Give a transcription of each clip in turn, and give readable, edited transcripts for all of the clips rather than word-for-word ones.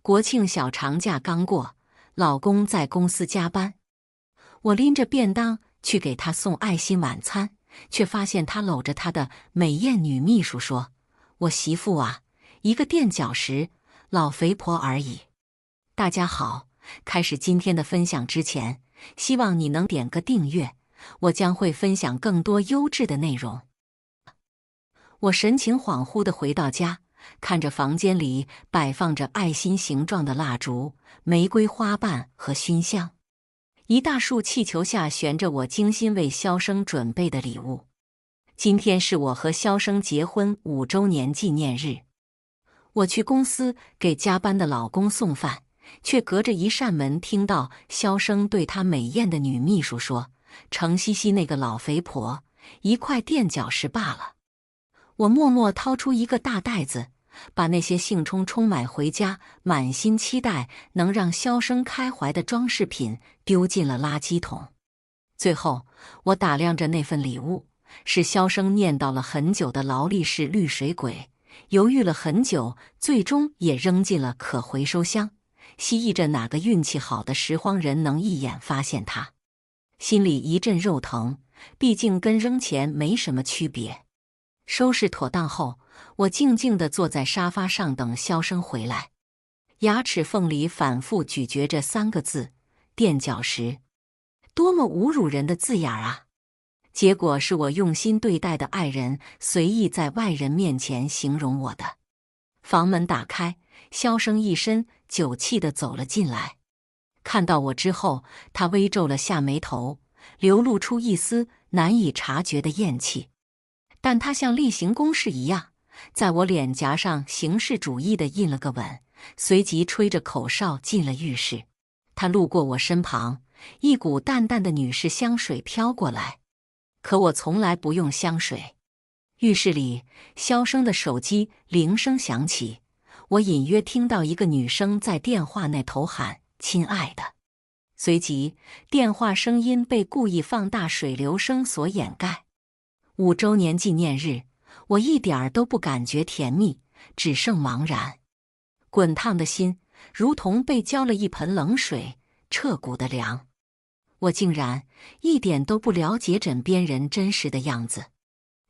国庆小长假刚过，老公在公司加班，我拎着便当去给他送爱心晚餐，却发现他搂着他的美艳女秘书说：“我媳妇啊，一个垫脚石，老肥婆而已。”大家好，开始今天的分享之前，希望你能点个订阅，我将会分享更多优质的内容。我神情恍惚地回到家，看着房间里摆放着爱心形状的蜡烛、玫瑰花瓣和熏香，一大束气球下悬着我精心为肖生准备的礼物。今天是我和肖生结婚5周年纪念日。我去公司给加班的老公送饭，却隔着一扇门听到肖生对他美艳的女秘书说：“程西西那个老肥婆，一块垫脚石罢了。”我默默掏出一个大袋子，把那些兴冲冲买回家，满心期待能让肖生开怀的装饰品丢进了垃圾桶。最后，我打量着那份礼物，是肖生念叨了很久的劳力士绿水鬼，犹豫了很久，最终也扔进了可回收箱，希冀着哪个运气好的拾荒人能一眼发现它。心里一阵肉疼，毕竟跟扔钱没什么区别。收拾妥当后，我静静地坐在沙发上等肖生回来，牙齿缝里反复咀嚼着3个字：垫脚石。多么侮辱人的字眼啊！结果是我用心对待的爱人随意在外人面前形容我的。房门打开，肖生一身酒气地走了进来。看到我之后，他微皱了下眉头，流露出一丝难以察觉的厌弃。但他像例行公事一样，在我脸颊上形式主义地印了个吻，随即吹着口哨进了浴室。他路过我身旁，一股淡淡的女士香水飘过来，可我从来不用香水。浴室里，肖生的手机铃声响起，我隐约听到一个女生在电话那头喊：“亲爱的。”随即，电话声音被故意放大水流声所掩盖。5周年纪念日，我一点儿都不感觉甜蜜，只剩茫然。滚烫的心如同被浇了一盆冷水，彻骨的凉。我竟然一点都不了解枕边人真实的样子。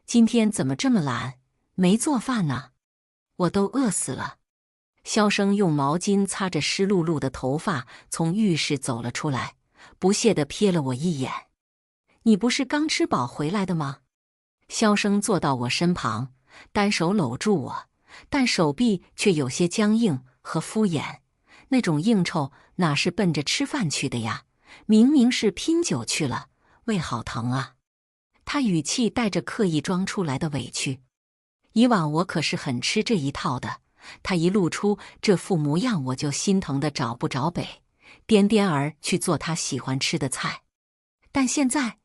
今天怎么这么懒，没做饭呢？我都饿死了。肖生用毛巾擦着湿漉漉的头发，从浴室走了出来，不屑地瞥了我一眼：“你不是刚吃饱回来的吗？”肖生坐到我身旁，单手搂住我，但手臂却有些僵硬和敷衍。那种应酬哪是奔着吃饭去的呀？明明是拼酒去了，胃好疼啊！他语气带着刻意装出来的委屈。以往我可是很吃这一套的，他一露出这副模样，我就心疼得找不着北，颠颠儿去做他喜欢吃的菜。但现在，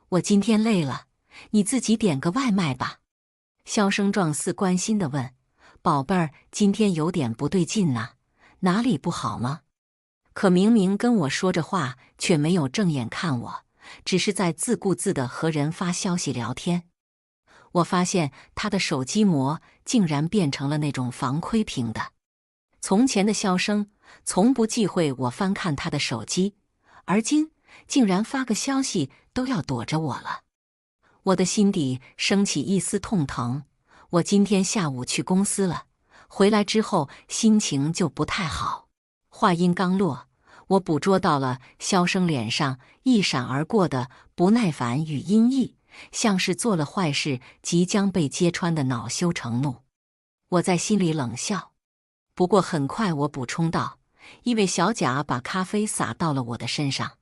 我今天累了，你自己点个外卖吧。肖生状似关心地问：“宝贝儿，今天有点不对劲呐，哪里不好吗？”可明明跟我说着话，却没有正眼看我，只是在自顾自地和人发消息聊天。我发现他的手机膜竟然变成了那种防窥屏的。从前的肖生从不忌讳我翻看他的手机，而今竟然发个消息都要躲着我了。我的心底升起一丝痛疼。我今天下午去公司了，回来之后心情就不太好。话音刚落，我捕捉到了肖生脸上一闪而过的不耐烦与阴翳，像是做了坏事即将被揭穿的恼羞成怒。我在心里冷笑，不过很快我补充道：“因为小贾把咖啡洒到了我的身上。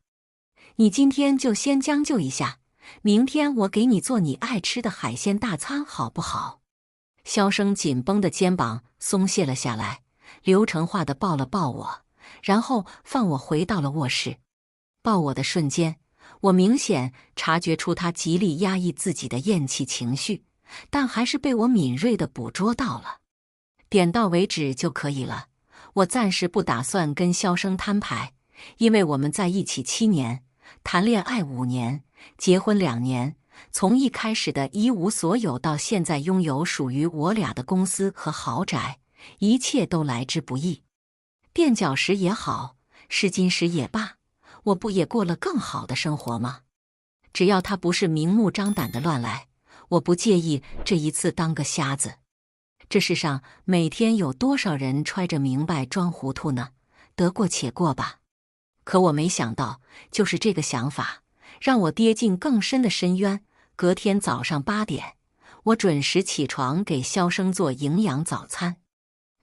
你今天就先将就一下，明天我给你做你爱吃的海鲜大餐，好不好？”肖生紧绷的肩膀松懈了下来，流程化地抱了抱我，然后放我回到了卧室。抱我的瞬间，我明显察觉出他极力压抑自己的厌弃情绪，但还是被我敏锐地捕捉到了。点到为止就可以了。我暂时不打算跟肖生摊牌，因为我们在一起7年，谈恋爱5年，结婚2年，从一开始的一无所有到现在拥有属于我俩的公司和豪宅，一切都来之不易。垫脚石也好，试金石也罢，我不也过了更好的生活吗？只要他不是明目张胆的乱来，我不介意这一次当个瞎子。这世上每天有多少人揣着明白装糊涂呢？得过且过吧。可我没想到，就是这个想法，让我跌进更深的深渊。隔天早上8点，我准时起床给萧生做营养早餐。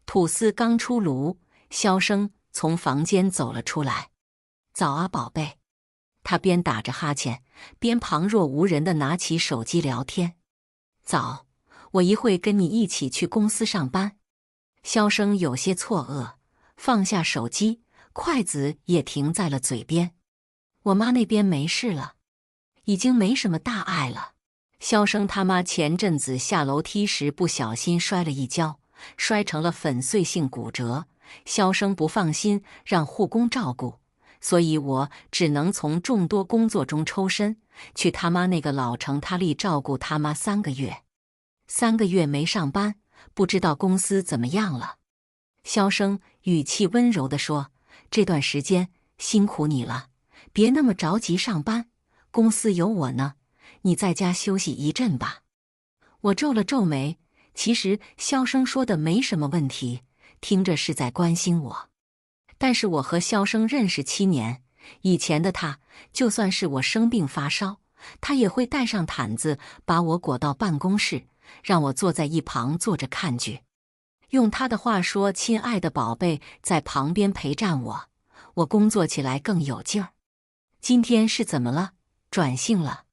吐司刚出炉，萧生从房间走了出来。早啊，宝贝。他边打着哈欠，边旁若无人地拿起手机聊天。早，我一会跟你一起去公司上班。萧生有些错愕，放下手机，筷子也停在了嘴边。我妈那边没事了，已经没什么大碍了。萧生他妈前阵子下楼梯时不小心摔了一跤，摔成了粉碎性骨折。萧生不放心让护工照顾，所以我只能从众多工作中抽身，去他妈那个老城他力照顾他妈3个月。3个月没上班，不知道公司怎么样了。萧生语气温柔地说：“这段时间辛苦你了，别那么着急上班，公司有我呢，你在家休息一阵吧。”我皱了皱眉，其实萧生说的没什么问题，听着是在关心我。但是我和萧生认识7年，以前的他，就算是我生病发烧，他也会带上毯子把我裹到办公室，让我坐在一旁坐着看剧。用他的话说，亲爱的宝贝在旁边陪战我，我工作起来更有劲儿。今天是怎么了？转性了？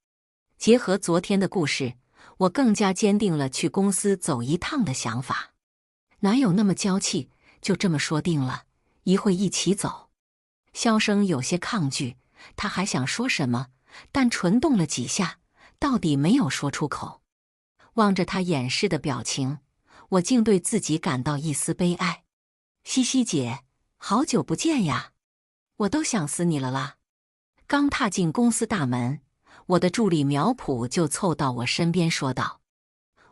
结合昨天的故事，我更加坚定了去公司走一趟的想法。哪有那么娇气，就这么说定了，一会一起走。萧生有些抗拒，他还想说什么，但唇动了几下，到底没有说出口。望着他掩饰的表情，我竟对自己感到一丝悲哀。西西姐，好久不见呀，我都想死你了啦。刚踏进公司大门，我的助理苗圃就凑到我身边说道。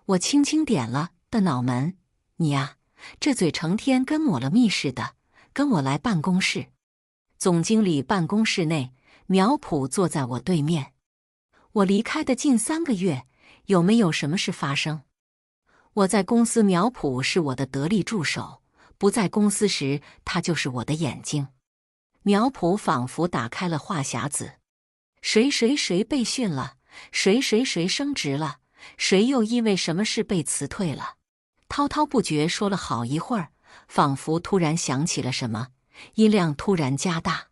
我轻轻点了的脑门，你呀，这嘴成天跟抹了蜜似的，跟我来办公室。总经理办公室内，苗圃坐在我对面。我离开的近3个月，有没有什么事发生？我在公司，苗圃是我的得力助手，不在公司时，他就是我的眼睛。苗圃仿佛打开了话匣子，谁被训了，谁升职了，谁又因为什么事被辞退了，滔滔不绝说了好一会儿，仿佛突然想起了什么，音量突然加大。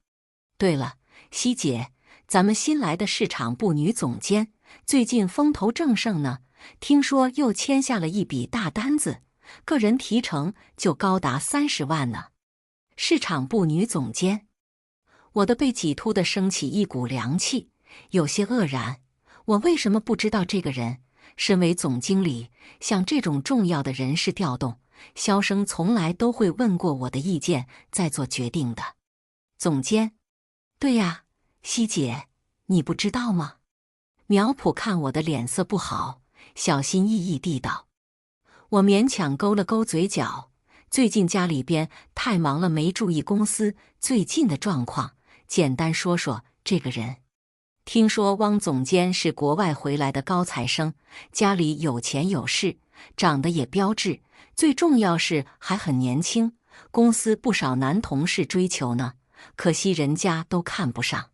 对了，西姐，咱们新来的市场部女总监最近风头正盛呢，听说又签下了一笔大单子，个人提成就高达30万呢。市场部女总监，我的背脊突地升起一股凉气，有些愕然。我为什么不知道这个人？身为总经理，像这种重要的人事调动，萧生从来都会问过我的意见再做决定的。总监？对呀，西姐，你不知道吗？苗圃看我的脸色不好，小心翼翼地道。我勉强勾了勾嘴角，最近家里边太忙了，没注意公司最近的状况，简单说说这个人。听说汪总监是国外回来的高材生，家里有钱有势，长得也标致，最重要是还很年轻，公司不少男同事追求呢，可惜人家都看不上。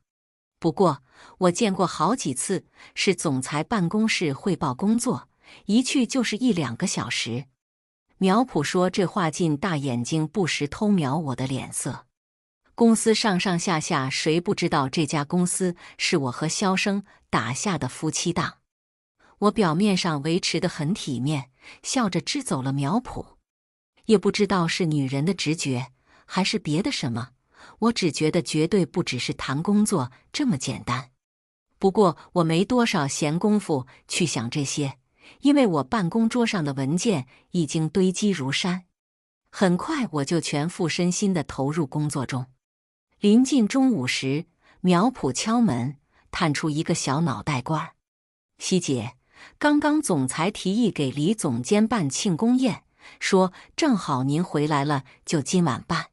不过我见过好几次，是总裁办公室汇报工作，一去就是1-2个小时。苗圃说这话进大眼睛不时偷瞄我的脸色。公司上上下下谁不知道这家公司是我和萧生打下的夫妻档？我表面上维持得很体面，笑着支走了苗圃。也不知道是女人的直觉，还是别的什么，我只觉得绝对不只是谈工作这么简单。不过我没多少闲工夫去想这些，因为我办公桌上的文件已经堆积如山。很快我就全副身心地投入工作中。临近中午时，苗圃敲门，探出一个小脑袋瓜。西姐，刚刚总裁提议给李总监办庆功宴，说正好您回来了，就今晚办。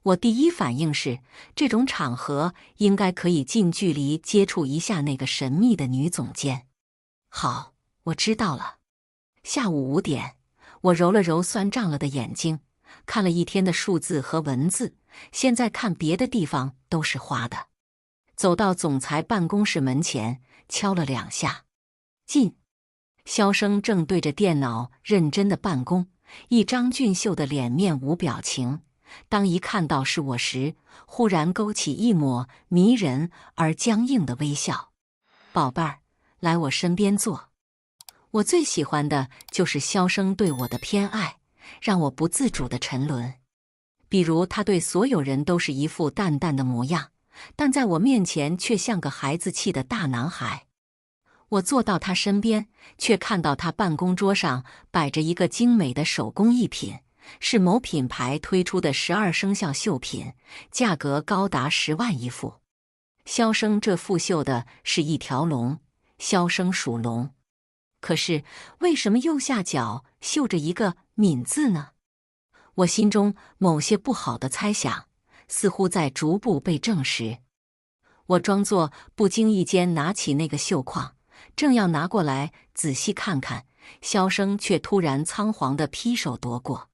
我第一反应是，这种场合应该可以近距离接触一下那个神秘的女总监。好，我知道了。下午5点，我揉了揉酸胀了的眼睛，看了一天的数字和文字，现在看别的地方都是花的。走到总裁办公室门前，敲了2下。进。肖生正对着电脑认真的办公，一张俊秀的脸面无表情。当一看到是我时，忽然勾起一抹迷人而僵硬的微笑。宝贝儿，来我身边坐。我最喜欢的就是肖生对我的偏爱，让我不自主地沉沦。比如他对所有人都是一副淡淡的模样，但在我面前却像个孩子气的大男孩。我坐到他身边，却看到他办公桌上摆着一个精美的手工艺品，是某品牌推出的12生肖绣品，价格高达10万一副。肖生这副绣的是一条龙，肖生属龙。可是为什么右下角绣着一个敏字呢？我心中某些不好的猜想，似乎在逐步被证实。我装作不经意间拿起那个绣框，正要拿过来仔细看看，肖生却突然仓皇地劈手夺过。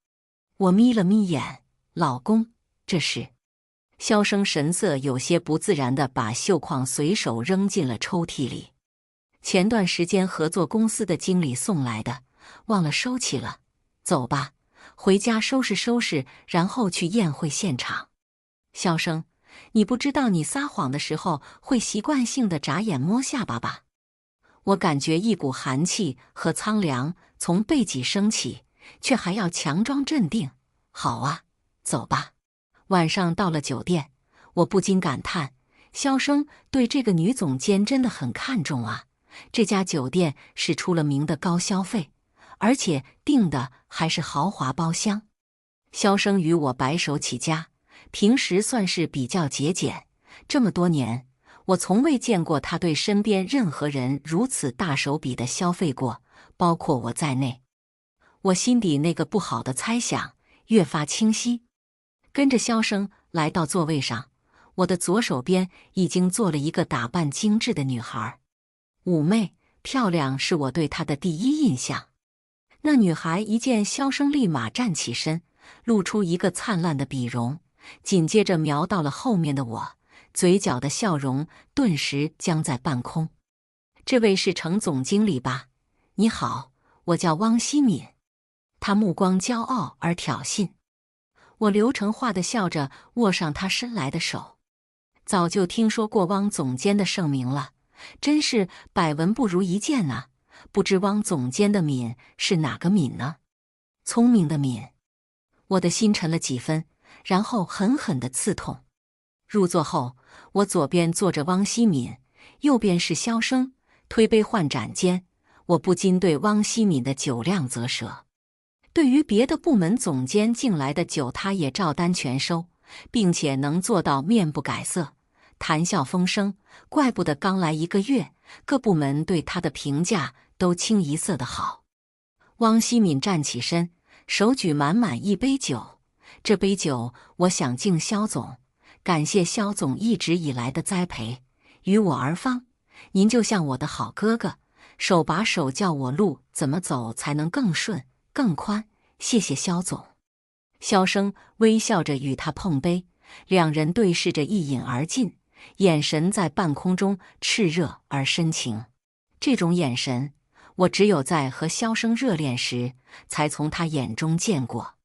我眯了眯眼，老公，这是……肖生神色有些不自然地把绣框随手扔进了抽屉里。前段时间合作公司的经理送来的，忘了收起了。走吧，回家收拾收拾，然后去宴会现场。肖生，你不知道你撒谎的时候会习惯性地眨眼摸下巴吧？我感觉一股寒气和苍凉从背脊升起，却还要强装镇定。好啊，走吧。晚上到了酒店，我不禁感叹，肖生对这个女总监真的很看重啊。这家酒店是出了名的高消费，而且订的还是豪华包厢。肖生与我白手起家，平时算是比较节俭，这么多年，我从未见过他对身边任何人如此大手笔的消费过，包括我在内。我心底那个不好的猜想越发清晰。跟着肖生来到座位上，我的左手边已经坐了一个打扮精致的女孩。妩媚漂亮是我对她的第一印象。那女孩一见肖生，立马站起身，露出一个灿烂的鄙容，紧接着瞄到了后面的我，嘴角的笑容顿时僵在半空。这位是程总经理吧？你好，我叫汪希敏。他目光骄傲而挑衅。我流程化地笑着握上他伸来的手。早就听说过汪总监的盛名了，真是百闻不如一见啊！不知汪总监的敏是哪个敏呢？聪明的敏。我的心沉了几分，然后狠狠地刺痛。入座后，我左边坐着汪希敏，右边是肖生，推杯换盏间，我不禁对汪希敏的酒量啧舌。对于别的部门总监敬来的酒，他也照单全收，并且能做到面不改色，谈笑风生。怪不得刚来1个月，各部门对他的评价都清一色的好。汪希敏站起身，手举满满一杯酒。这杯酒我想敬肖总，感谢肖总一直以来的栽培，于我而方。您就像我的好哥哥，手把手教我路怎么走才能更顺更宽，谢谢肖总。肖生微笑着与他碰杯，两人对视着一饮而尽，眼神在半空中炽热而深情。这种眼神，我只有在和肖生热恋时才从他眼中见过。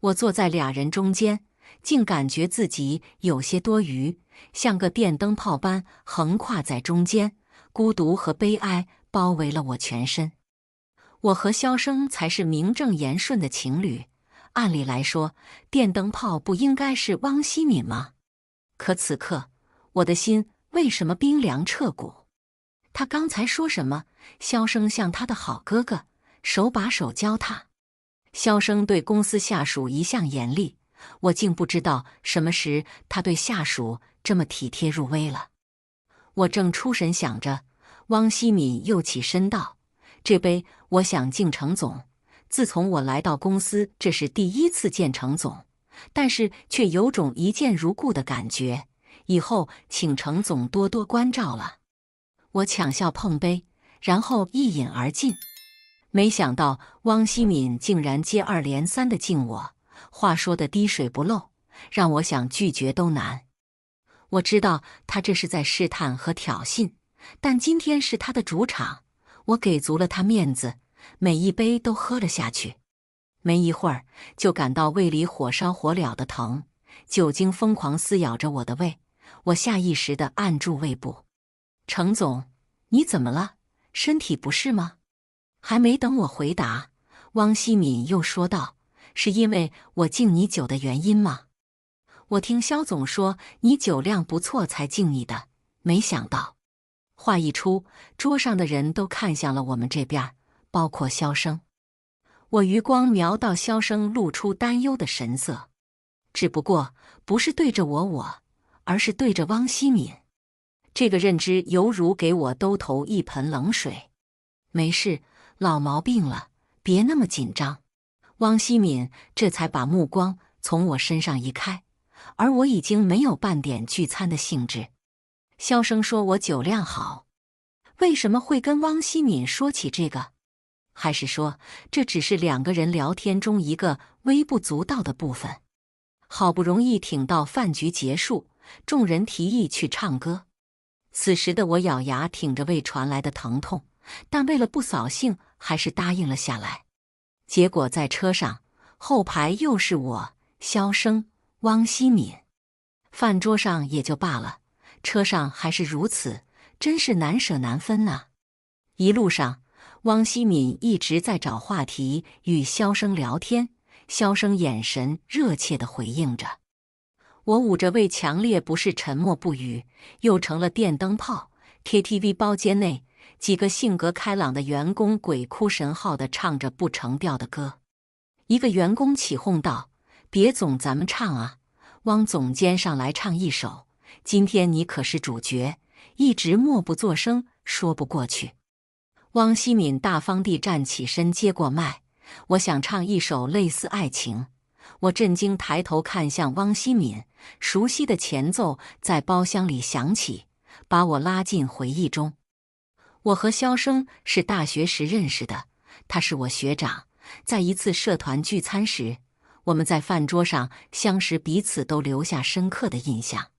我坐在俩人中间，竟感觉自己有些多余，像个电灯泡般横跨在中间，孤独和悲哀包围了我全身。我和肖生才是名正言顺的情侣，按理来说，电灯泡不应该是汪希敏吗？可此刻，我的心为什么冰凉彻骨？他刚才说什么？肖生像他的好哥哥，手把手教他。肖生对公司下属一向严厉，我竟不知道什么时他对下属这么体贴入微了。我正出神想着，汪希敏又起身道：“这杯我想敬程总。自从我来到公司，这是第1次见程总，但是却有种一见如故的感觉。以后请程总多多关照了。我抢笑碰杯，然后一饮而尽。没想到汪希敏竟然接二连三地敬我，话说得滴水不漏，让我想拒绝都难。我知道他这是在试探和挑衅，但今天是他的主场，我给足了他面子，每一杯都喝了下去。没一会儿就感到胃里火烧火燎的疼，酒精疯狂撕咬着我的胃，我下意识地按住胃部。程总，你怎么了？身体不适吗？还没等我回答，汪希敏又说道：“是因为我敬你酒的原因吗？我听肖总说你酒量不错才敬你的，没想到。”话一出，桌上的人都看向了我们这边，包括肖生。我余光瞄到肖生露出担忧的神色，只不过不是对着我，而是对着汪希敏。这个认知犹如给我兜头一盆冷水。没事，老毛病了，别那么紧张。汪希敏这才把目光从我身上移开，而我已经没有半点聚餐的兴致。肖生说我酒量好，为什么会跟汪希敏说起这个？还是说这只是两个人聊天中一个微不足道的部分？好不容易挺到饭局结束，众人提议去唱歌。此时的我咬牙挺着胃传来的疼痛，但为了不扫兴，还是答应了下来。结果在车上，后排又是我、肖生、汪希敏。饭桌上也就罢了，车上还是如此，真是难舍难分啊。一路上，汪希敏一直在找话题与肖生聊天，肖生眼神热切地回应着。我捂着胃，强烈不是沉默不语，又成了电灯泡。KTV 包间内，几个性格开朗的员工鬼哭神号地唱着不成调的歌。一个员工起哄道：“别总咱们唱啊，汪总监上来唱一首，今天你可是主角。”一直默不作声，说不过去。汪希敏大方地站起身接过麦，我想唱一首类似爱情。我震惊抬头看向汪希敏，熟悉的前奏在包厢里响起，把我拉进回忆中。我和肖生是大学时认识的，他是我学长。在一次社团聚餐时，我们在饭桌上相识，彼此都留下深刻的印象。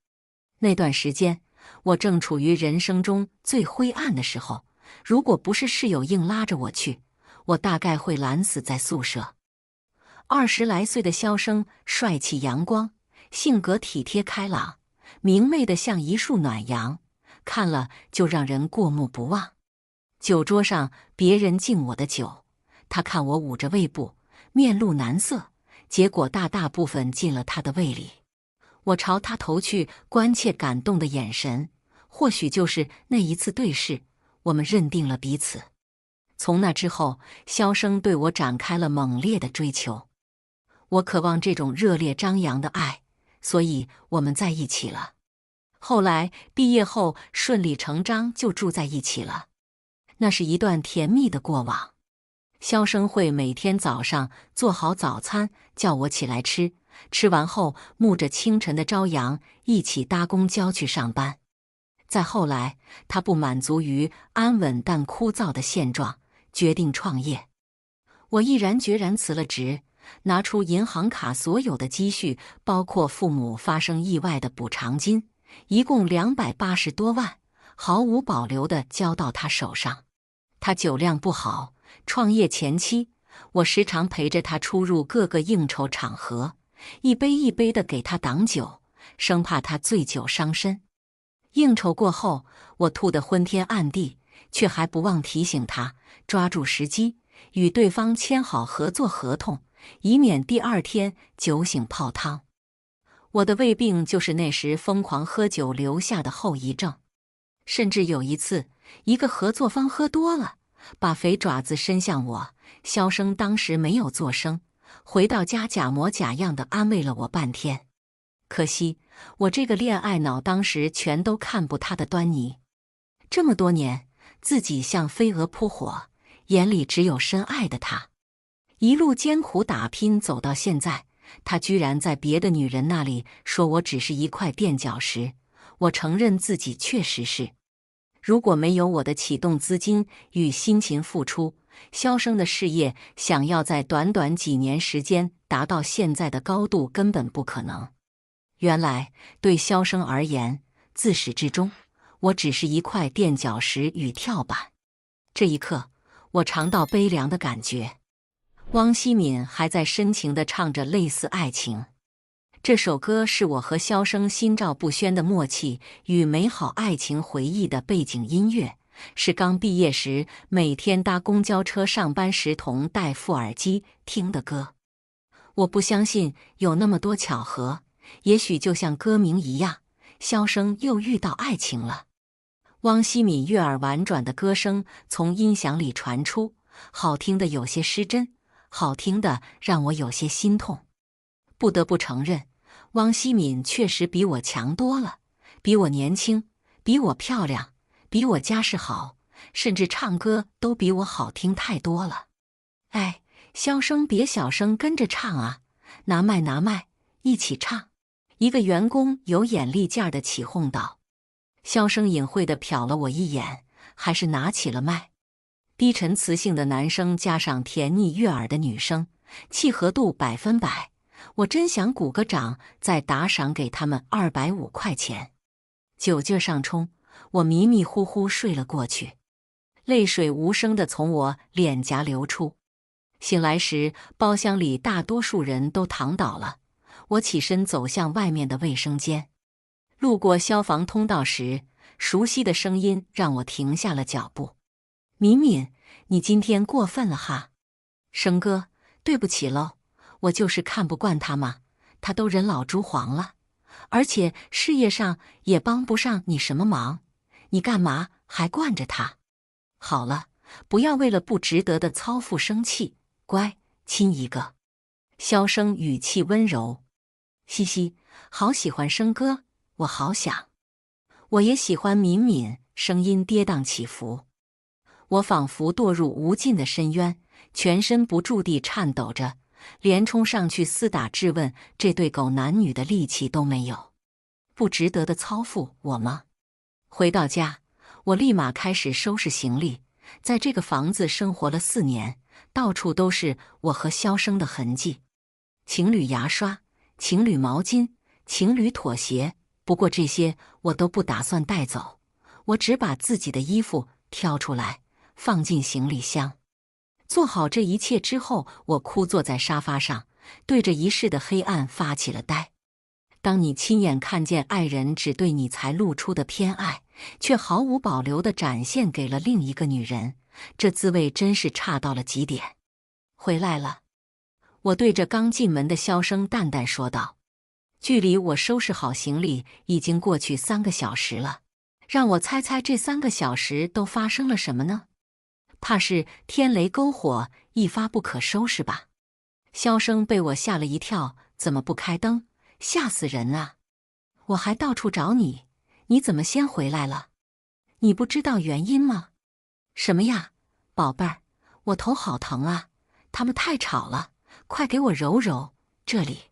那段时间，我正处于人生中最灰暗的时候，如果不是室友硬拉着我去，我大概会懒死在宿舍。20来岁的肖生帅气阳光，性格体贴开朗，明媚的像一束暖阳，看了就让人过目不忘。酒桌上别人敬我的酒，他看我捂着胃部，面露难色，结果大部分进了他的胃里。我朝他投去关切感动的眼神，或许就是那一次对视，我们认定了彼此。从那之后，肖生对我展开了猛烈的追求。我渴望这种热烈张扬的爱，所以我们在一起了。后来毕业后顺理成章就住在一起了。那是一段甜蜜的过往。肖生会每天早上做好早餐叫我起来吃，吃完后沐着清晨的朝阳一起搭公交去上班。再后来，他不满足于安稳但枯燥的现状，决定创业。我毅然决然辞了职，拿出银行卡所有的积蓄，包括父母发生意外的补偿金，一共280多万，毫无保留地交到他手上。他酒量不好，创业前期，我时常陪着他出入各个应酬场合，一杯一杯地给他挡酒，生怕他醉酒伤身。应酬过后，我吐得昏天暗地，却还不忘提醒他抓住时机，与对方签好合作合同，以免第二天酒醒泡汤。我的胃病就是那时疯狂喝酒留下的后遗症。甚至有一次，一个合作方喝多了，把肥爪子伸向我，肖生当时没有作声，回到家假模假样地安慰了我半天。可惜我这个恋爱脑当时全都看不他的端倪。这么多年，自己像飞蛾扑火，眼里只有深爱的他。一路艰苦打拼走到现在，他居然在别的女人那里说我只是一块垫脚石。我承认自己确实是。如果没有我的启动资金与辛勤付出，萧生的事业想要在短短几年时间达到现在的高度根本不可能。原来对萧生而言，自始至终，我只是一块垫脚石与跳板。这一刻，我尝到悲凉的感觉。汪希敏还在深情地唱着类似爱情。这首歌是我和萧生心照不宣的默契与美好爱情回忆的背景音乐，是刚毕业时每天搭公交车上班时同戴副耳机听的歌。我不相信有那么多巧合，也许就像歌名一样，萧生又遇到爱情了。汪希敏悦耳婉转的歌声从音响里传出，好听的有些失真，好听的让我有些心痛。不得不承认，汪希敏确实比我强多了，比我年轻，比我漂亮，比我家世好，甚至唱歌都比我好听太多了。哎，萧生别小声跟着唱啊，拿麦拿麦，一起唱。一个员工有眼力劲儿的起哄道。萧生隐晦地瞟了我一眼，还是拿起了麦。低沉磁性的男声加上甜腻悦耳的女声，契合度100%。我真想鼓个掌，再打赏给他们250块钱。酒劲上冲，我迷迷糊糊睡了过去，泪水无声地从我脸颊流出。醒来时，包厢里大多数人都躺倒了。我起身走向外面的卫生间，路过消防通道时，熟悉的声音让我停下了脚步。敏敏，你今天过分了哈。生哥，对不起喽。我就是看不惯他嘛，他都人老珠黄了，而且事业上也帮不上你什么忙，你干嘛还惯着他？好了，不要为了不值得的操负生气，乖，亲一个。萧生语气温柔。嘻嘻，好喜欢生哥，我好想。我也喜欢敏敏，声音跌宕起伏。我仿佛堕入无尽的深渊，全身不住地颤抖着，连冲上去厮打质问这对狗男女的力气都没有。不值得的操负我吗？回到家，我立马开始收拾行李。在这个房子生活了4年，到处都是我和萧生的痕迹。情侣牙刷，情侣毛巾，情侣妥协，不过这些我都不打算带走，我只把自己的衣服挑出来，放进行李箱。做好这一切之后，我枯坐在沙发上，对着一世的黑暗发起了呆。当你亲眼看见爱人只对你才露出的偏爱，却毫无保留地展现给了另一个女人，这滋味真是差到了极点。回来了，我对着刚进门的萧生淡淡说道。距离我收拾好行李已经过去3个小时了，让我猜猜这3个小时都发生了什么呢？怕是天雷勾火，一发不可收拾吧？萧生被我吓了一跳，怎么不开灯？吓死人啊！我还到处找你，你怎么先回来了？你不知道原因吗？什么呀，宝贝儿，我头好疼啊，他们太吵了，快给我揉揉这里。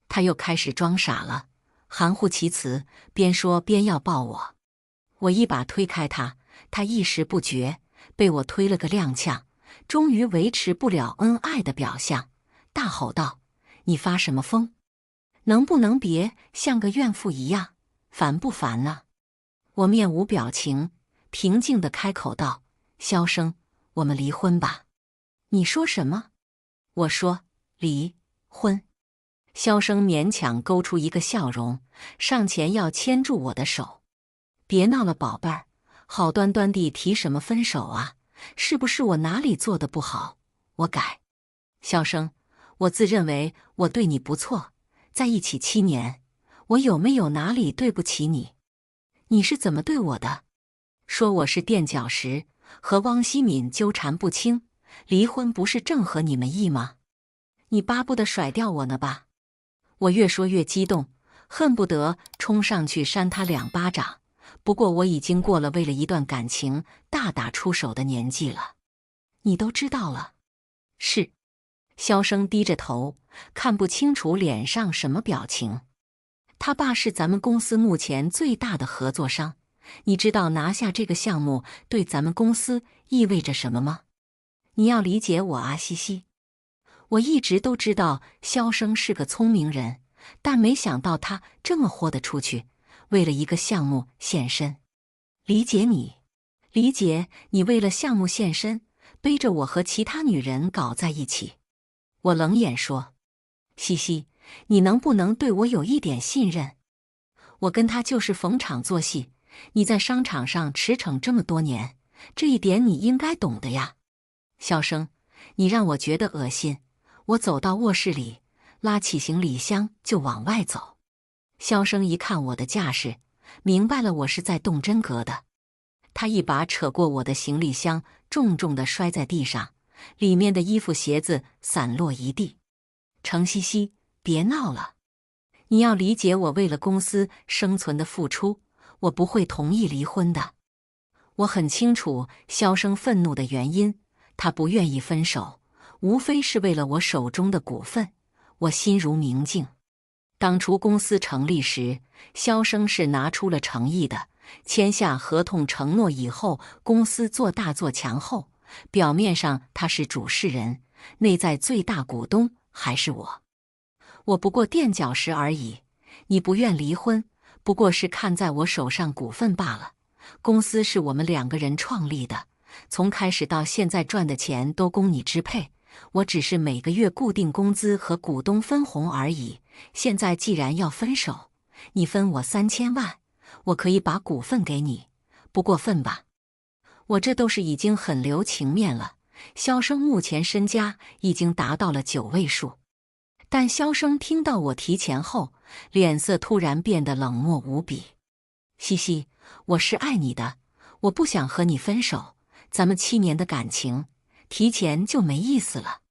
他又开始装傻了，含糊其辞，边说边要抱我。我一把推开他，他一时不觉，被我推了个踉跄，终于维持不了恩爱的表象，大吼道：“你发什么疯？能不能别像个怨妇一样，烦不烦呢？”我面无表情，平静地开口道：“萧生，我们离婚吧。”你说什么？我说离婚。萧生勉强勾出一个笑容，上前要牵住我的手。别闹了，宝贝儿，好端端地提什么分手啊？是不是我哪里做的不好？我改。萧生，我自认为我对你不错，在一起7年，我有没有哪里对不起你？你是怎么对我的？说我是垫脚石，和汪希敏纠缠不清，离婚不是正合你们意吗？你巴不得甩掉我呢吧？我越说越激动，恨不得冲上去扇他2巴掌。不过我已经过了为了一段感情大打出手的年纪了。你都知道了？是。萧生低着头，看不清楚脸上什么表情。他爸是咱们公司目前最大的合作商，你知道拿下这个项目对咱们公司意味着什么吗？你要理解我啊，西西。我一直都知道萧生是个聪明人，但没想到他这么豁得出去，为了一个项目献身。理解你，理解你为了项目献身，背着我和其他女人搞在一起。我冷眼说：西西，你能不能对我有一点信任？我跟他就是逢场作戏，你在商场上驰骋这么多年，这一点你应该懂的呀。萧生，你让我觉得恶心。我走到卧室里，拉起行李箱就往外走。萧生一看我的架势，明白了我是在动真格的。他一把扯过我的行李箱，重重地摔在地上，里面的衣服鞋子散落一地。程西西，别闹了，你要理解我为了公司生存的付出，我不会同意离婚的。我很清楚萧生愤怒的原因，他不愿意分手，无非是为了我手中的股份。我心如明镜。当初公司成立时，萧生是拿出了诚意的，签下合同承诺以后公司做大做强后，表面上他是主事人，内在最大股东还是我。我不过垫脚石而已，你不愿离婚，不过是看在我手上股份罢了。公司是我们2个人创立的，从开始到现在赚的钱都供你支配，我只是每个月固定工资和股东分红而已。现在既然要分手，你分我3000万，我可以把股份给你，不过分吧？我这都是已经很留情面了。萧生目前身家已经达到了9位数，但萧生听到我提钱后，脸色突然变得冷漠无比。西西，我是爱你的，我不想和你分手，咱们7年的感情，提钱就没意思了。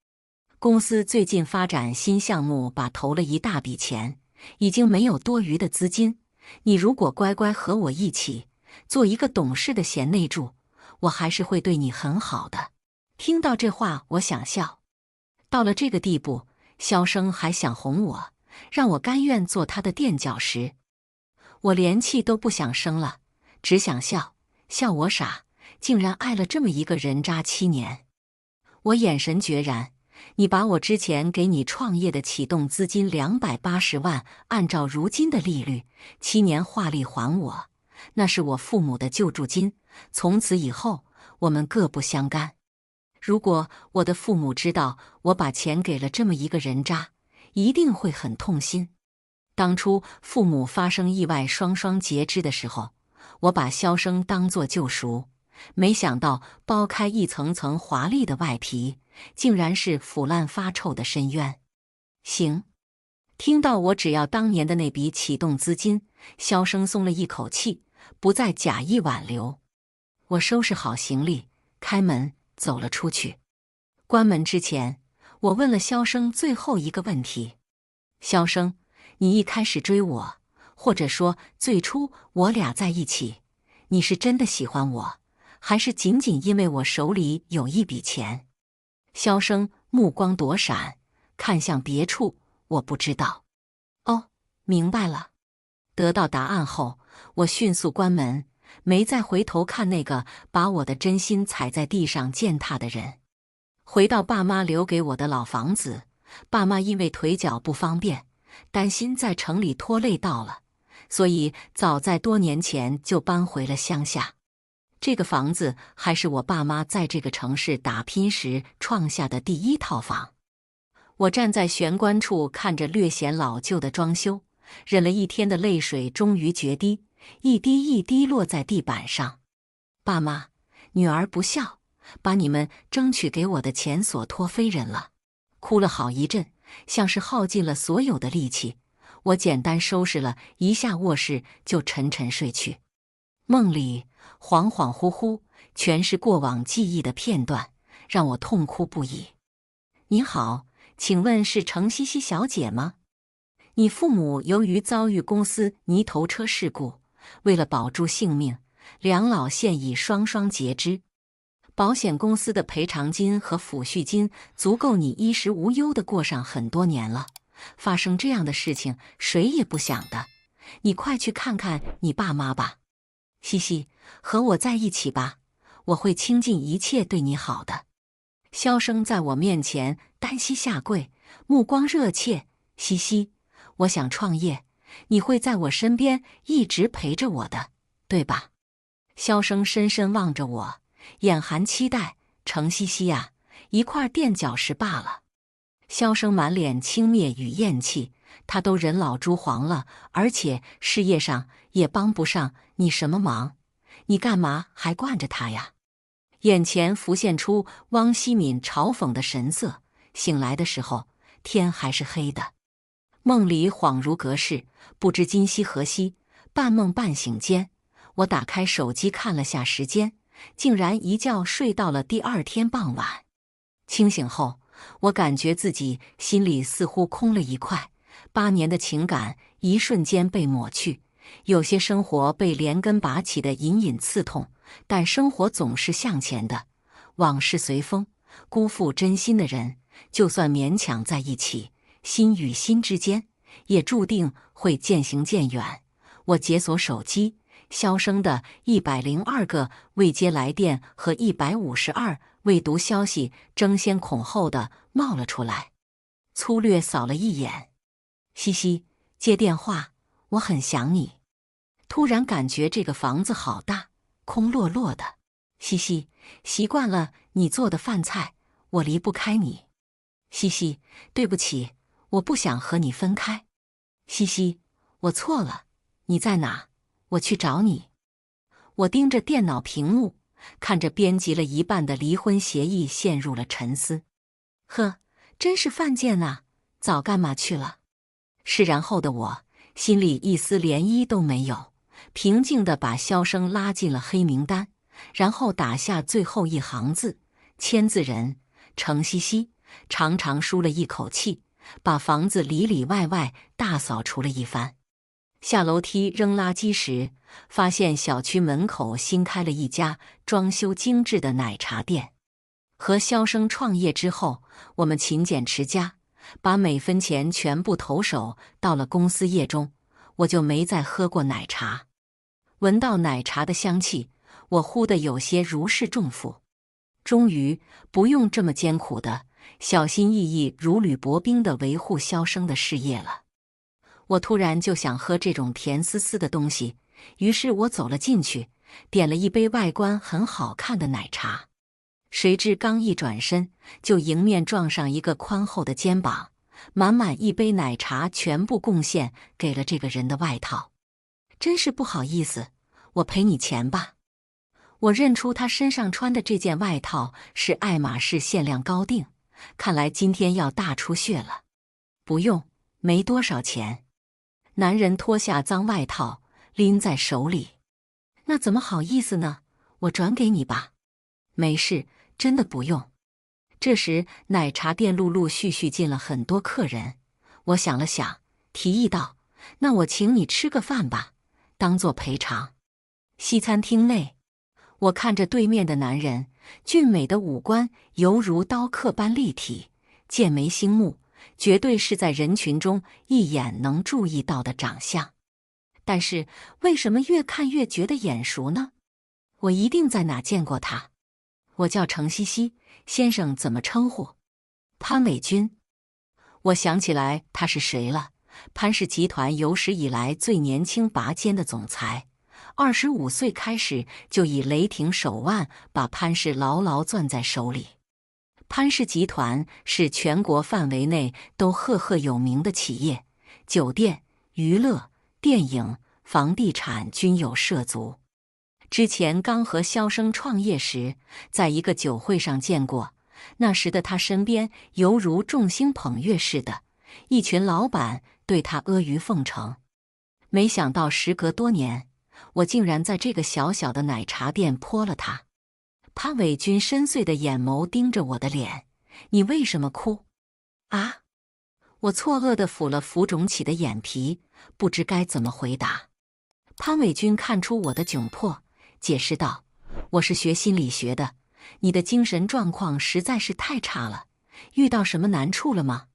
公司最近发展新项目，把投了一大笔钱，已经没有多余的资金。你如果乖乖和我一起做一个懂事的贤内助，我还是会对你很好的。听到这话，我想笑。到了这个地步，萧生还想哄我，让我甘愿做他的垫脚石。我连气都不想生了，只想笑，笑我傻，竟然爱了这么一个人渣7年。我眼神决然，你把我之前给你创业的启动资金280万，按照如今的利率，7年化利还我，那是我父母的救助金，从此以后我们各不相干。如果我的父母知道我把钱给了这么一个人渣，一定会很痛心。当初父母发生意外双双截肢的时候，我把萧生当作救赎，没想到剥开一层层华丽的外皮，竟然是腐烂发臭的深渊。行，听到我只要当年的那笔启动资金，萧生松了一口气，不再假意挽留。我收拾好行李，开门走了出去。关门之前，我问了萧生最后一个问题：萧生，你一开始追我，或者说最初我俩在一起，你是真的喜欢我，还是仅仅因为我手里有一笔钱？萧生目光躲闪，看向别处，我不知道。哦，明白了。得到答案后，我迅速关门，没再回头看那个把我的真心踩在地上践踏的人。回到爸妈留给我的老房子，爸妈因为腿脚不方便，担心在城里拖累到了，所以早在多年前就搬回了乡下。这个房子还是我爸妈在这个城市打拼时创下的第1套房。我站在玄关处，看着略显老旧的装修，忍了1天的泪水终于决堤，一滴一滴落在地板上。爸妈，女儿不孝，把你们争取给我的钱所托非人了。哭了好一阵，像是耗尽了所有的力气，我简单收拾了一下卧室，就沉沉睡去。梦里恍恍惚惚，全是过往记忆的片段，让我痛哭不已。你好，请问是程西西小姐吗？你父母由于遭遇公司泥头车事故，为了保住性命，两老现已双双截肢。保险公司的赔偿金和抚恤金足够你衣食无忧的过上很多年了。发生这样的事情，谁也不想的。你快去看看你爸妈吧。西西，和我在一起吧，我会倾尽一切对你好的。萧生在我面前单膝下跪，目光热切。西西，我想创业，你会在我身边一直陪着我的，对吧？萧生深深望着我，眼含期待。程西西啊，一块垫脚石罢了。萧生满脸轻蔑与厌弃，他都人老珠黄了，而且事业上也帮不上你什么忙，你干嘛还惯着他呀？眼前浮现出汪希敏嘲讽的神色。醒来的时候，天还是黑的。梦里恍如隔世，不知今夕何夕。半梦半醒间，我打开手机看了下时间，竟然一觉睡到了第二天傍晚。清醒后，我感觉自己心里似乎空了一块，8年的情感一瞬间被抹去。有些生活被连根拔起的隐隐刺痛，但生活总是向前的。往事随风，辜负真心的人，就算勉强在一起，心与心之间也注定会渐行渐远。我解锁手机，萧生的102个未接来电和152未读消息争先恐后的冒了出来。粗略扫了一眼，西西，接电话，我很想你。突然感觉这个房子好大，空落落的。西西，习惯了你做的饭菜，我离不开你。西西，对不起，我不想和你分开。西西，我错了，你在哪？我去找你。我盯着电脑屏幕，看着编辑了一半的离婚协议，陷入了沉思。呵，真是犯贱啊，早干嘛去了？释然后的我，心里一丝涟漪都没有，平静地把萧生拉进了黑名单，然后打下最后一行字：签字人程西西。长长舒了一口气，把房子里里外外大扫除了一番。下楼梯扔垃圾时，发现小区门口新开了一家装修精致的奶茶店。和萧生创业之后，我们勤俭持家，把每分钱全部投手到了公司业中，我就没再喝过奶茶。闻到奶茶的香气，我忽地有些如释重负，终于不用这么艰苦的小心翼翼、如履薄冰地维护萧生的事业了。我突然就想喝这种甜丝丝的东西，于是我走了进去，点了一杯外观很好看的奶茶。谁知刚一转身，就迎面撞上一个宽厚的肩膀，满满一杯奶茶全部贡献给了这个人的外套。真是不好意思，我赔你钱吧。我认出他身上穿的这件外套是爱马仕限量高定，看来今天要大出血了。不用，没多少钱。男人脱下脏外套，拎在手里。那怎么好意思呢？我转给你吧。没事，真的不用。这时，奶茶店陆陆续续进了很多客人。我想了想，提议道：“那我请你吃个饭吧，当做赔偿。”西餐厅内，我看着对面的男人，俊美的五官犹如刀刻般立体，剑眉星目，绝对是在人群中一眼能注意到的长相。但是为什么越看越觉得眼熟呢？我一定在哪见过他。我叫程西西，先生怎么称呼？潘伟军。我想起来他是谁了，潘氏集团有史以来最年轻拔尖的总裁，25岁开始就以雷霆手腕把潘氏牢牢攥在手里。潘氏集团是全国范围内都赫赫有名的企业，酒店、娱乐、电影、房地产均有涉足。之前刚和萧生创业时，在一个酒会上见过，那时的他身边犹如众星捧月似的，一群老板对他阿谀奉承。没想到时隔多年，我竟然在这个小小的奶茶店泼了他。潘伟军深邃的眼眸盯着我的脸，你为什么哭？啊！我错愕地抚了抚肿起的眼皮，不知该怎么回答。潘伟军看出我的窘迫，解释道：“我是学心理学的，你的精神状况实在是太差了，遇到什么难处了吗？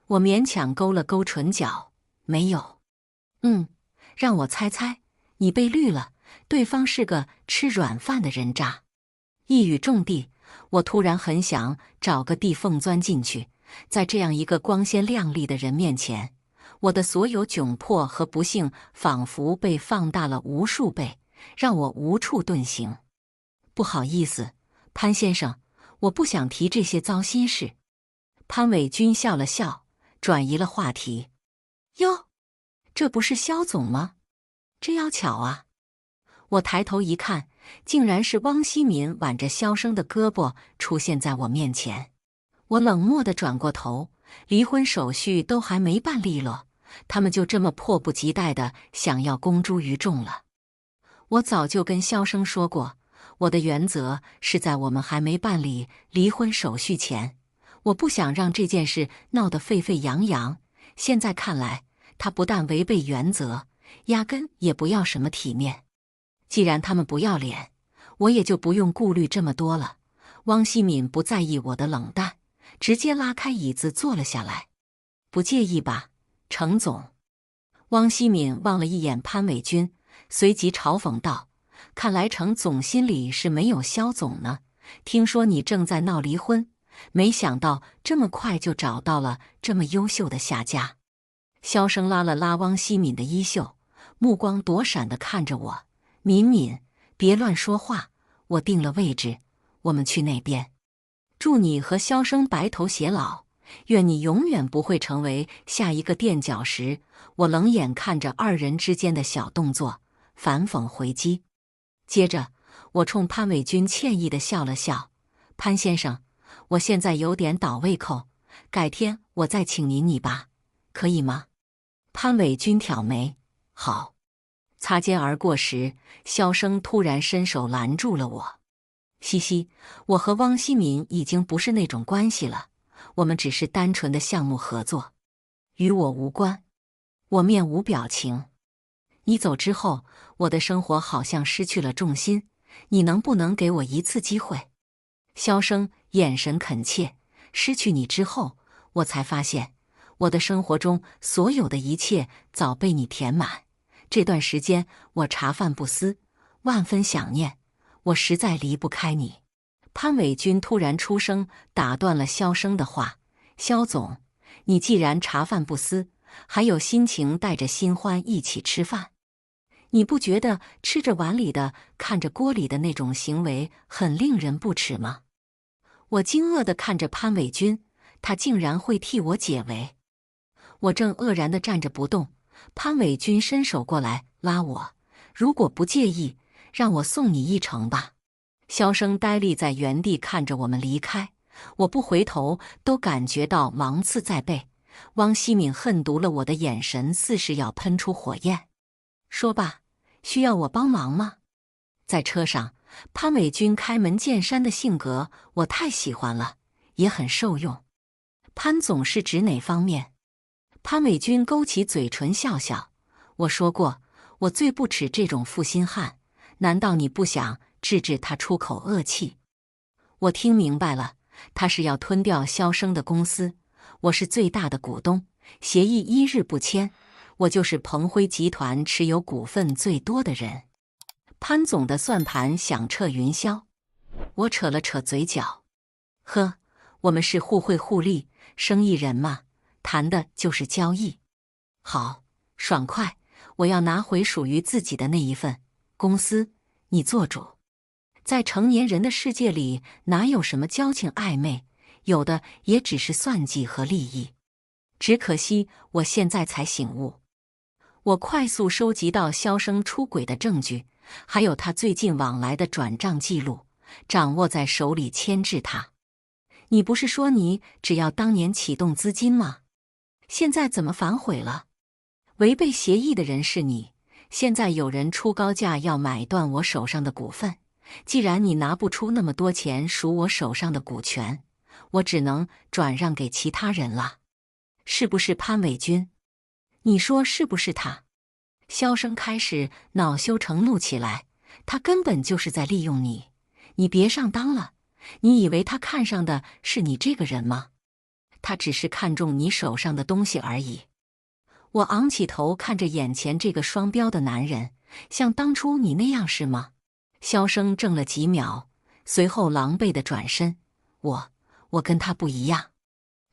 我勉强勾了勾唇角，没有。让我猜猜，你被绿了，对方是个吃软饭的人渣。一语中的，我突然很想找个地缝钻进去，在这样一个光鲜亮丽的人面前，我的所有窘迫和不幸仿佛被放大了无数倍，让我无处遁形。不好意思，潘先生，我不想提这些糟心事。潘伟军笑了笑，转移了话题。哟，这不是肖总吗？这要巧啊！我抬头一看，竟然是汪希敏挽着肖生的胳膊出现在我面前。我冷漠地转过头，离婚手续都还没办利落，他们就这么迫不及待地想要公诸于众了。我早就跟肖生说过，我的原则是在我们还没办理离婚手续前，我不想让这件事闹得沸沸扬扬。现在看来，他不但违背原则，压根也不要什么体面。既然他们不要脸，我也就不用顾虑这么多了。汪希敏不在意我的冷淡，直接拉开椅子坐了下来。不介意吧，程总？汪希敏望了一眼潘伟军，随即嘲讽道：看来程总心里是没有肖总呢。听说你正在闹离婚，没想到这么快就找到了这么优秀的下家。肖生拉了拉汪希敏的衣袖，目光躲闪地看着我。敏敏，别乱说话，我定了位置，我们去那边。祝你和肖生白头偕老，愿你永远不会成为下一个垫脚石。我冷眼看着二人之间的小动作，反讽回击。接着，我冲潘伟军歉意地笑了笑：潘先生，我现在有点倒胃口，改天我再请你吧，可以吗？潘伟军挑眉：好。擦肩而过时，肖生突然伸手拦住了我。嘻嘻，我和汪希敏已经不是那种关系了，我们只是单纯的项目合作，与我无关。我面无表情。你走之后，我的生活好像失去了重心，你能不能给我一次机会？肖生眼神恳切。失去你之后，我才发现，我的生活中所有的一切早被你填满。这段时间我茶饭不思，万分想念，我实在离不开你。潘伟军突然出声打断了肖生的话：肖总，你既然茶饭不思，还有心情带着新欢一起吃饭，你不觉得吃着碗里的看着锅里的那种行为很令人不齿吗？我惊愕地看着潘伟军，他竟然会替我解围。我正愕然地站着不动，潘伟军伸手过来拉我：如果不介意，让我送你一程吧。肖生呆立在原地看着我们离开，我不回头都感觉到芒刺在背。汪希敏恨毒了我的眼神似是要喷出火焰。说吧，需要我帮忙吗？在车上，潘伟军开门见山的性格我太喜欢了，也很受用。潘总是指哪方面？潘伟军勾起嘴唇笑笑。我说过，我最不齿这种负心汉，难道你不想治治他出口恶气？我听明白了，他是要吞掉肖生的公司。我是最大的股东，协议一日不签，我就是鹏辉集团持有股份最多的人。潘总的算盘响彻云霄。我扯了扯嘴角，呵，我们是互惠互利，生意人嘛，谈的就是交易。好，爽快，我要拿回属于自己的那一份。公司，你做主。在成年人的世界里，哪有什么交情暧昧，有的也只是算计和利益。只可惜我现在才醒悟。我快速收集到肖生出轨的证据，还有他最近往来的转账记录，掌握在手里牵制他。你不是说你只要当年启动资金吗？现在怎么反悔了？违背协议的人是你，现在有人出高价要买断我手上的股份，既然你拿不出那么多钱赎我手上的股权，我只能转让给其他人了。是不是潘伟军？你说是不是他？肖生开始恼羞成怒起来，他根本就是在利用你，你别上当了，你以为他看上的是你这个人吗？他只是看中你手上的东西而已。我昂起头看着眼前这个双标的男人，像当初你那样是吗？萧生怔了几秒，随后狼狈地转身。我跟他不一样。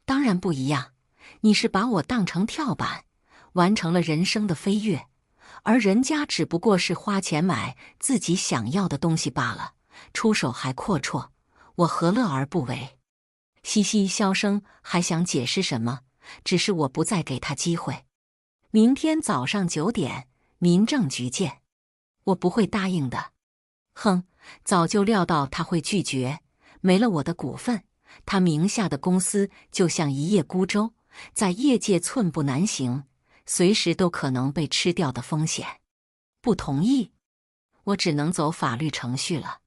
当然不一样，你是把我当成跳板，完成了人生的飞跃，而人家只不过是花钱买自己想要的东西罢了，出手还阔绰，我何乐而不为？嘻嘻，萧生还想解释什么，只是我不再给他机会。明天早上9点，民政局见。我不会答应的。哼，早就料到他会拒绝，没了我的股份，他名下的公司就像一叶孤舟，在业界寸步难行，随时都可能被吃掉的风险。不同意，我只能走法律程序了。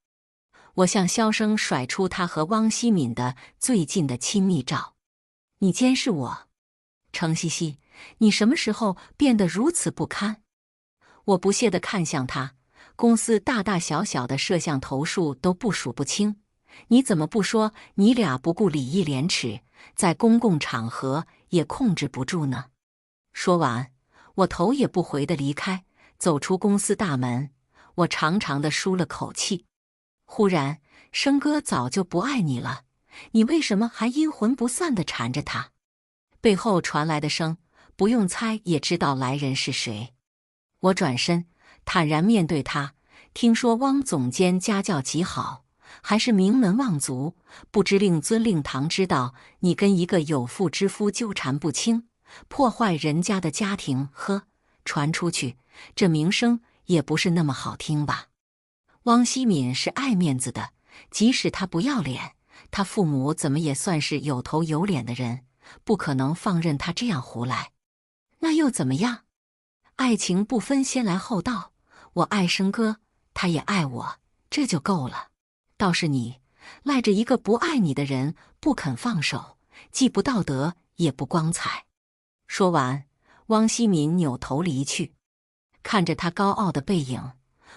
我向萧生甩出他和汪希敏的最近的亲密照。你监视我？程西西，你什么时候变得如此不堪？我不屑地看向他，公司大大小小的摄像头数都不数不清，你怎么不说你俩不顾礼义廉耻，在公共场合也控制不住呢？说完，我头也不回地离开，走出公司大门，我长长地舒了口气。忽然，生哥早就不爱你了，你为什么还阴魂不散地缠着他？背后传来的声，不用猜也知道来人是谁。我转身，坦然面对他。听说汪总监家教极好，还是名门望族，不知令尊令堂知道你跟一个有妇之夫纠缠不清，破坏人家的家庭。呵，传出去，这名声也不是那么好听吧？汪希敏是爱面子的，即使他不要脸，他父母怎么也算是有头有脸的人，不可能放任他这样胡来。那又怎么样？爱情不分先来后到，我爱生哥，他也爱我，这就够了。倒是你，赖着一个不爱你的人不肯放手，既不道德也不光彩。说完，汪希敏扭头离去。看着他高傲的背影，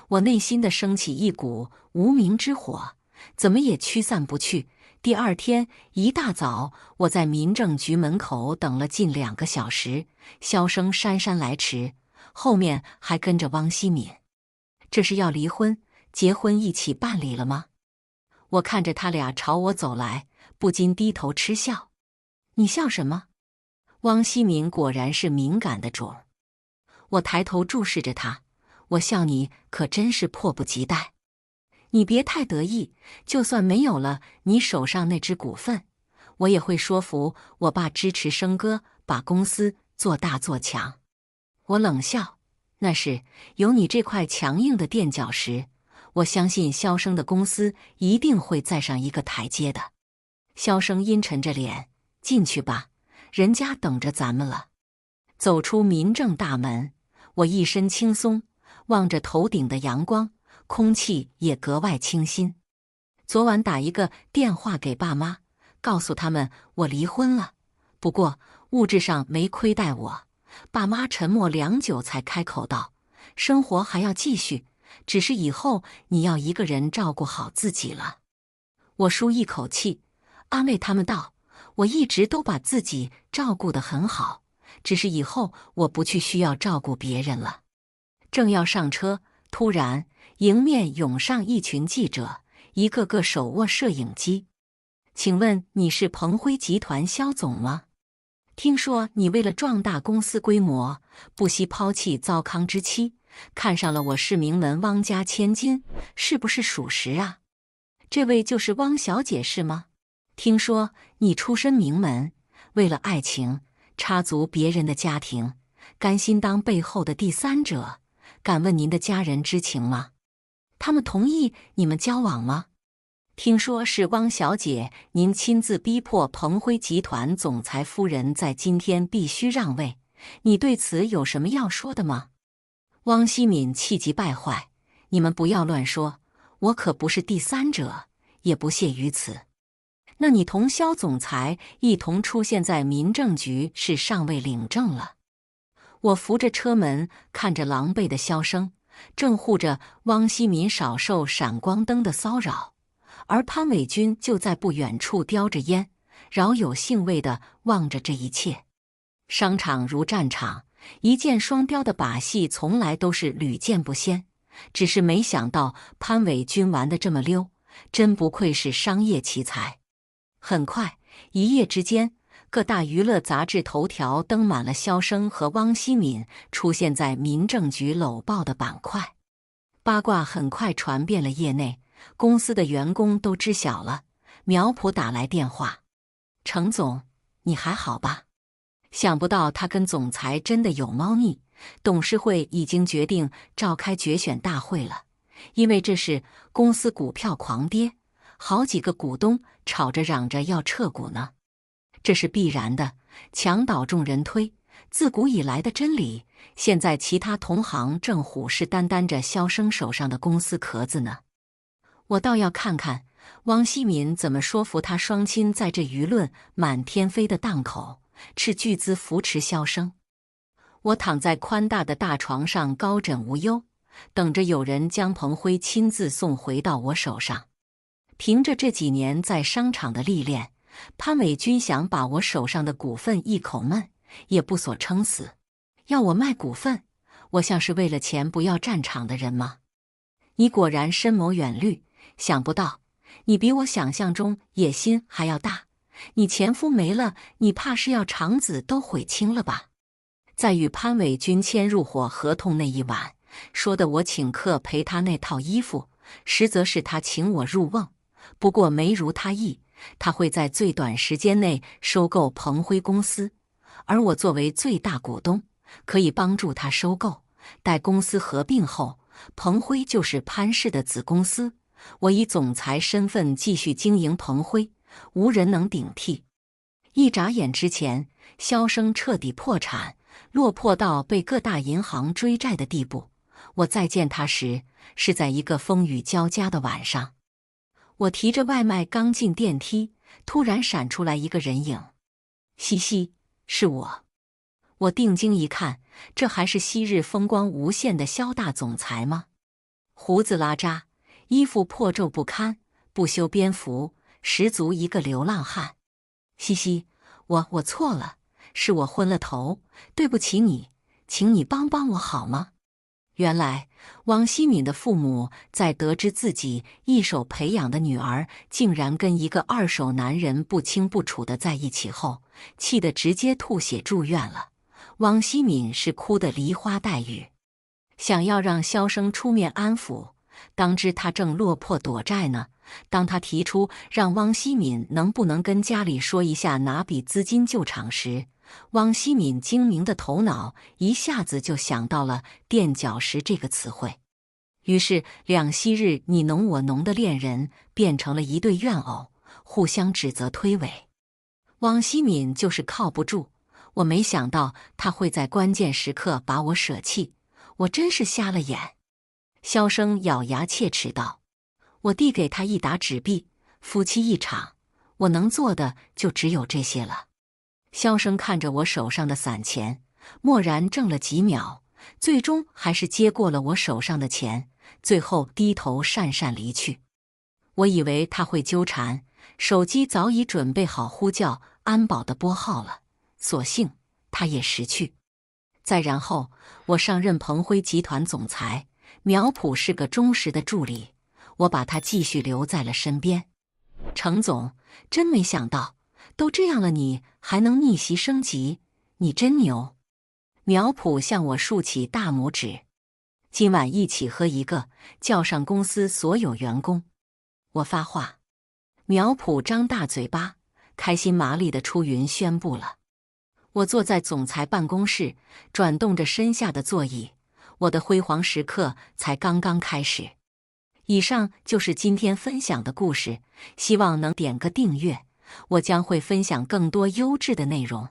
我内心的升起一股无名之火，怎么也驱散不去。第二天一大早，我在民政局门口等了近2个小时，萧生姗姗来迟，后面还跟着汪希敏。这是要离婚，结婚一起办理了吗？我看着他俩朝我走来，不禁低头嗤笑。你笑什么？汪希敏果然是敏感的种。我抬头注视着他，我笑你可真是迫不及待。你别太得意，就算没有了你手上那只股份，我也会说服我爸支持生哥把公司做大做强。我冷笑，那是有你这块强硬的垫脚石，我相信萧生的公司一定会再上一个台阶的。萧生阴沉着脸，进去吧，人家等着咱们了。走出民政大门，我一身轻松，望着头顶的阳光，空气也格外清新。昨晚打一个电话给爸妈，告诉他们我离婚了，不过物质上没亏待我。爸妈沉默良久才开口道：生活还要继续，只是以后你要一个人照顾好自己了。我舒一口气，安慰他们道：我一直都把自己照顾得很好，只是以后我不去需要照顾别人了。正要上车，突然迎面涌上一群记者，一个个手握摄影机。请问你是鹏辉集团萧总吗？听说你为了壮大公司规模，不惜抛弃糟糠之妻，看上了我是名门汪家千金，是不是属实啊？这位就是汪小姐是吗？听说你出身名门，为了爱情插足别人的家庭，甘心当背后的第三者，敢问您的家人知情吗？他们同意你们交往吗？听说是汪小姐您亲自逼迫鹏辉集团总裁夫人在今天必须让位，你对此有什么要说的吗？汪希敏气急败坏，你们不要乱说，我可不是第三者，也不屑于此。那你同萧总裁一同出现在民政局是尚未领证了。我扶着车门，看着狼狈的萧生，正护着汪希敏少受闪光灯的骚扰，而潘伟军就在不远处叼着烟，饶有兴味地望着这一切。商场如战场，一箭双雕的把戏从来都是屡见不鲜，只是没想到潘伟军玩得这么溜，真不愧是商业奇才。很快，一夜之间，各大娱乐杂志头条登满了萧声和汪希敏出现在民政局搂抱的板块。八卦很快传遍了业内，公司的员工都知晓了。苗圃打来电话：“程总，你还好吧？”想不到他跟总裁真的有猫腻，董事会已经决定召开决选大会了，因为这是公司股票狂跌，好几个股东吵着嚷着要撤股呢。这是必然的，墙倒众人推，自古以来的真理。现在其他同行正虎视眈眈着萧声手上的公司壳子呢。我倒要看看汪希敏怎么说服他双亲在这舆论满天飞的档口斥巨资扶持萧声。我躺在宽大的大床上高枕无忧，等着有人将彭辉亲自送回到我手上。凭着这几年在商场的历练，潘伟军想把我手上的股份一口闷，也不所撑死。要我卖股份，我像是为了钱不要战场的人吗？你果然深谋远虑，想不到你比我想象中野心还要大。你前夫没了，你怕是要肠子都悔青了吧？在与潘伟军签入伙合同那一晚，说的我请客陪他那套衣服，实则是他请我入瓮。不过没如他意，他会在最短时间内收购彭辉公司，而我作为最大股东，可以帮助他收购。待公司合并后，彭辉就是潘氏的子公司，我以总裁身份继续经营彭辉，无人能顶替。一眨眼之前，萧声彻底破产，落魄到被各大银行追债的地步。我再见他时，是在一个风雨交加的晚上。我提着外卖刚进电梯，突然闪出来一个人影。西西，是我。我定睛一看，这还是昔日风光无限的萧大总裁吗？胡子拉碴，衣服破皱不堪，不修边幅，十足一个流浪汉。西西，我错了，是我昏了头，对不起你，请你帮帮我好吗？原来汪希敏的父母在得知自己一手培养的女儿竟然跟一个二手男人不清不楚的在一起后，气得直接吐血住院了。汪希敏是哭得梨花带雨，想要让萧声出面安抚，当知他正落魄躲债呢。当他提出让汪希敏能不能跟家里说一下拿笔资金救场时，汪希敏精明的头脑一下子就想到了垫脚石这个词汇，于是两昔日你侬我侬的恋人变成了一对怨偶，互相指责推诿。汪希敏就是靠不住，我没想到他会在关键时刻把我舍弃，我真是瞎了眼。萧声咬牙切齿道。我递给他一沓纸币，夫妻一场，我能做的就只有这些了。萧声看着我手上的散钱，默然怔了几秒，最终还是接过了我手上的钱，最后低头讪讪离去。我以为他会纠缠，手机早已准备好呼叫安保的拨号了，所幸他也识趣。再然后，我上任彭辉集团总裁，苗圃是个忠实的助理，我把他继续留在了身边。程总，真没想到，都这样了你还能逆袭升级，你真牛。苗圃向我竖起大拇指。今晚一起喝一个，叫上公司所有员工。我发话。苗圃张大嘴巴，开心麻利的出云宣布了。我坐在总裁办公室，转动着身下的座椅，我的辉煌时刻才刚刚开始。以上就是今天分享的故事，希望能点个订阅，我将会分享更多优质的内容。